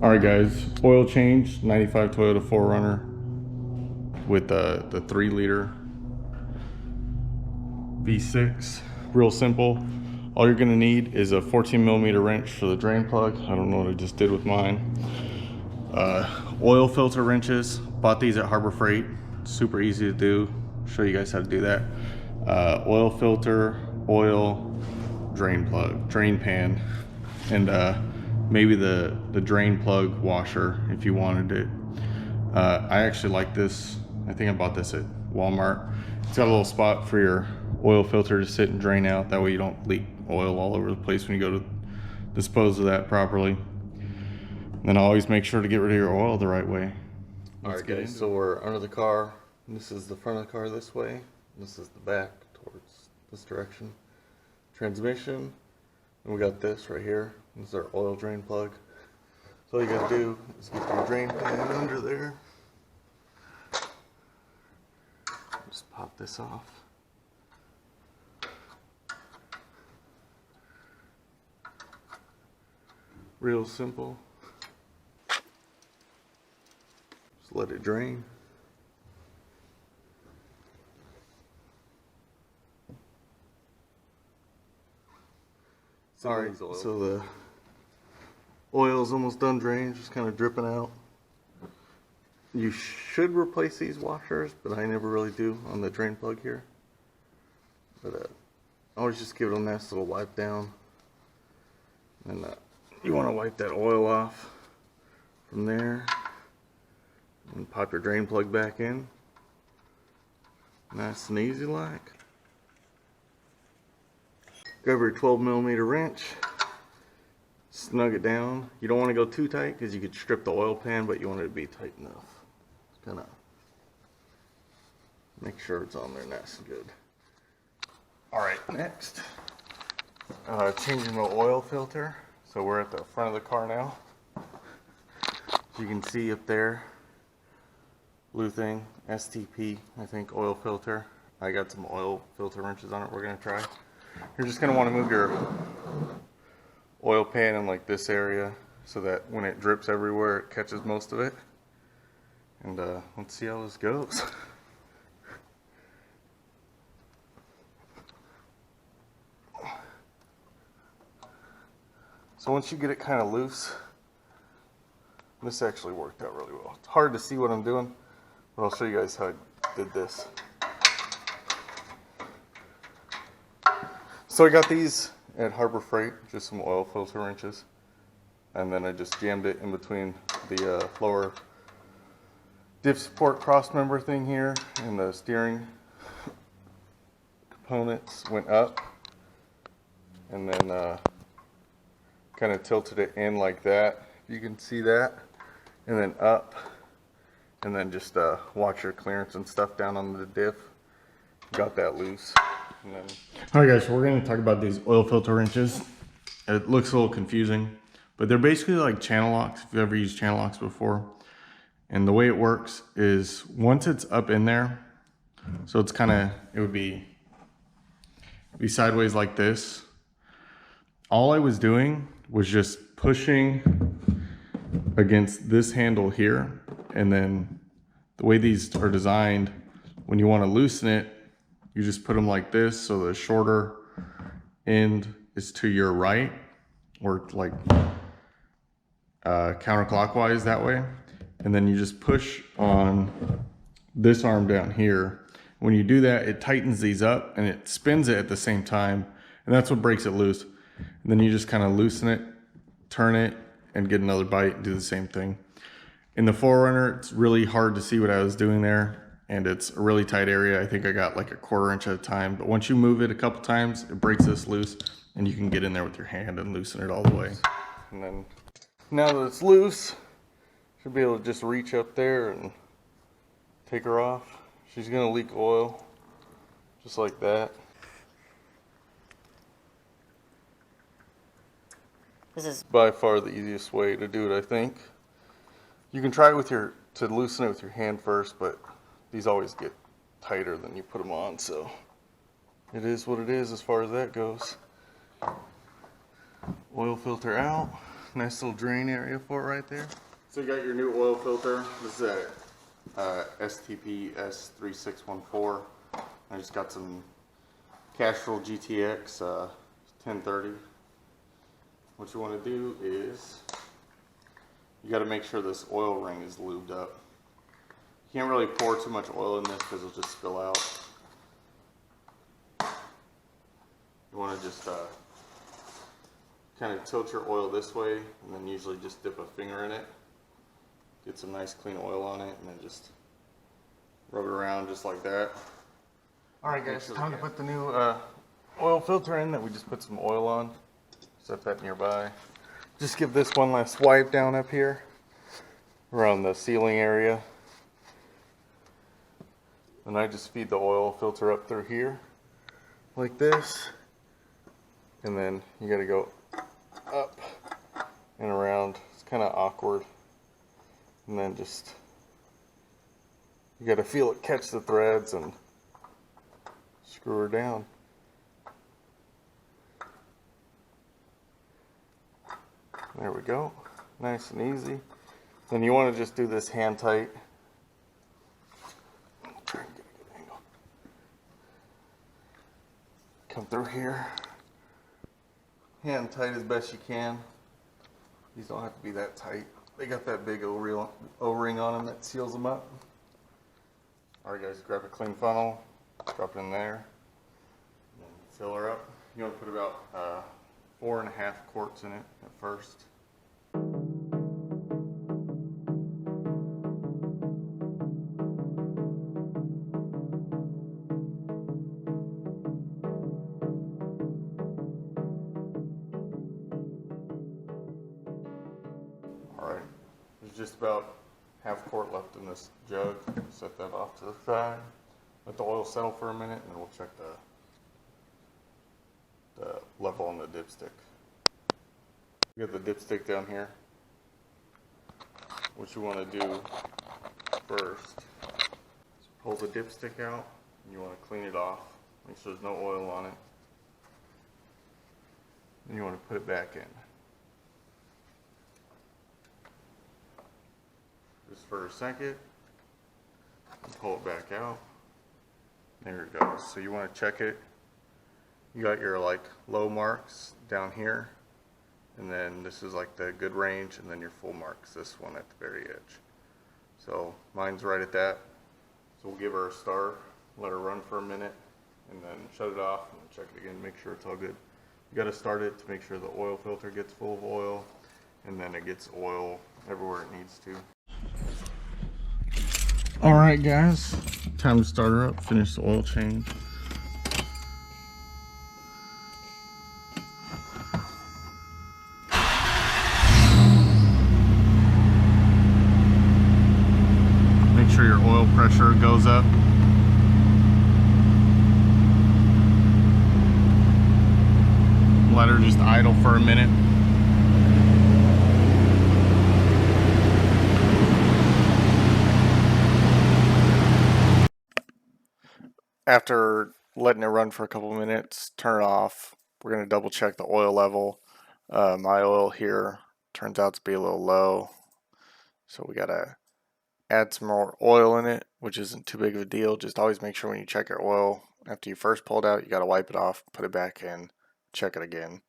Alright guys, oil change, 95 Toyota 4Runner with the 3-liter V6. Real simple. All you're gonna need is a 14mm wrench for the drain plug. I don't know what I just did with mine. Oil filter wrenches. Bought these at Harbor Freight. Super easy to do. Show you guys how to do that. Oil filter, oil, drain plug, drain pan, and maybe the drain plug washer if you wanted it. I actually like this. I think I bought this at Walmart. It's got a little spot for your oil filter to sit and drain out. That way you don't leak oil all over the place when you go to dispose of that properly. And then always make sure to get rid of your oil the right way. Alright guys, so we're under the car. This is the front of the car this way. This is the back towards this direction. Transmission. And we got this right here. This is our oil drain plug. So all you gotta do is get your drain pan under there. Just pop this off. Real simple. Just let it drain. Alright, so the oil is almost done draining, just kind of dripping out. You should replace these washers, but I never really do on the drain plug here. But always just give it a nice little wipe down. And you want to wipe that oil off from there. And pop your drain plug back in. Nice and easy like. Grab your 12mm wrench. Snug it down. You don't want to go too tight because you could strip the oil pan, but you want it to be tight enough. Kind of make sure it's on there nice and good. Alright, next. Changing the oil filter. So we're at the front of the car now. As you can see up there, blue thing, STP, I think, oil filter. I got some oil filter wrenches on it we're going to try. You're just going to want to move your oil pan in like this area so that when it drips everywhere it catches most of it. And let's see how this goes. So once you get it kind of loose, this actually worked out really well. It's hard to see what I'm doing, but I'll show you guys how I did this. So I got these at Harbor Freight, just some oil filter wrenches. And then I just jammed it in between the lower diff support cross member thing here, and the steering components went up. And then kind of tilted it in like that, if you can see that. And then up. And then just watch your clearance and stuff down on the diff. Got that loose. Alright guys, so we're going to talk about these oil filter wrenches. It looks a little confusing, but they're basically like channel locks, if you've ever used channel locks before. And the way it works is once it's up in there, so it's kind of, it would be sideways like this. All I was doing was just pushing against this handle here, and then the way these are designed, when you want to loosen it, you just put them like this, so the shorter end is to your right, or like counterclockwise that way. And then you just push on this arm down here. When you do that, it tightens these up and it spins it at the same time. And that's what breaks it loose. And then you just kind of loosen it, turn it, and get another bite and do the same thing. In the 4Runner, it's really hard to see what I was doing there. And it's a really tight area. I think I got like a 1/4 inch at a time. But once you move it a couple times, it breaks this loose. And you can get in there with your hand and loosen it all the way. And then, now that it's loose, should be able to just reach up there and take her off. She's gonna leak oil, just like that. This is by far the easiest way to do it, I think. You can try it with to loosen it with your hand first, but these always get tighter than you put them on, so it is what it is as far as that goes. Oil filter out. Nice little drain area for it right there. So you got your new oil filter. This is a STP S3614. I just got some Castrol GTX 1030. What you want to do is you got to make sure this oil ring is lubed up. You can't really pour too much oil in this because it'll just spill out. You want to just kind of tilt your oil this way, and then usually just dip a finger in it. Get some nice clean oil on it, and then just rub it around just like that. Alright guys, time to put the new oil filter in that we just put some oil on. Set that nearby. Just give this one last wipe down up here around the sealing area. And I just feed the oil filter up through here like this. And then you gotta go up and around. It's kind of awkward. And then just, you gotta feel it catch the threads and screw her down. There we go. Nice and easy. Then you want to just do this hand tight. Try and get a good angle. Come through here. Hand tight as best you can. These don't have to be that tight. They got that big O-ring on them that seals them up. Alright guys, grab a clean funnel, drop it in there, and fill her up. You want to put about 4.5 quarts in it at first. Alright, there's just about half quart left in this jug. Set that off to the side. Let the oil settle for a minute, and then we'll check the level on the dipstick. You got the dipstick down here. What you want to do first is pull the dipstick out, and you want to clean it off. Make sure there's no oil on it. Then you want to put it back in. Just for a second, and pull it back out. There it goes. So you want to check it. You got your like low marks down here, and then this is like the good range, and then your full marks, this one at the very edge. So mine's right at that. So we'll give her a start, let her run for a minute, and then shut it off and check it again, make sure it's all good. You got to start it to make sure the oil filter gets full of oil, and then it gets oil everywhere it needs to. Alright guys, time to start her up, finish the oil change. Make sure your oil pressure goes up. Let her just idle for a minute. After letting it run for a couple minutes, turn it off. We're going to double check the oil level. My oil here turns out to be a little low, so we got to add some more oil in it, which isn't too big of a deal. Just always make sure when you check your oil, after you first pulled out, you got to wipe it off, put it back in, check it again.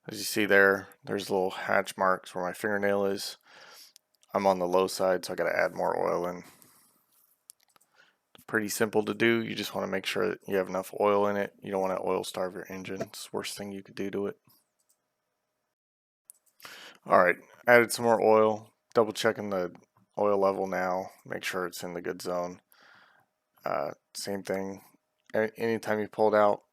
As you see there's little hatch marks where my fingernail is. I'm on the low side, so I got to add more oil in. Pretty simple to do. You just want to make sure that you have enough oil in it. You don't want to oil starve your engine. It's the worst thing you could do to it. Alright, added some more oil. Double checking the oil level now. Make sure it's in the good zone. Same thing. Anytime you pull it out,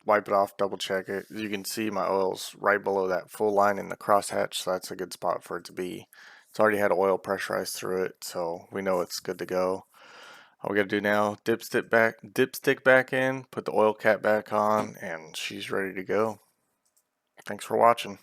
wipe it off, double check it. You can see my oil's right below that full line in the crosshatch, so that's a good spot for it to be. It's already had oil pressurized through it, so we know it's good to go. All we gotta do now, dipstick back in, put the oil cap back on, and she's ready to go. Thanks for watching.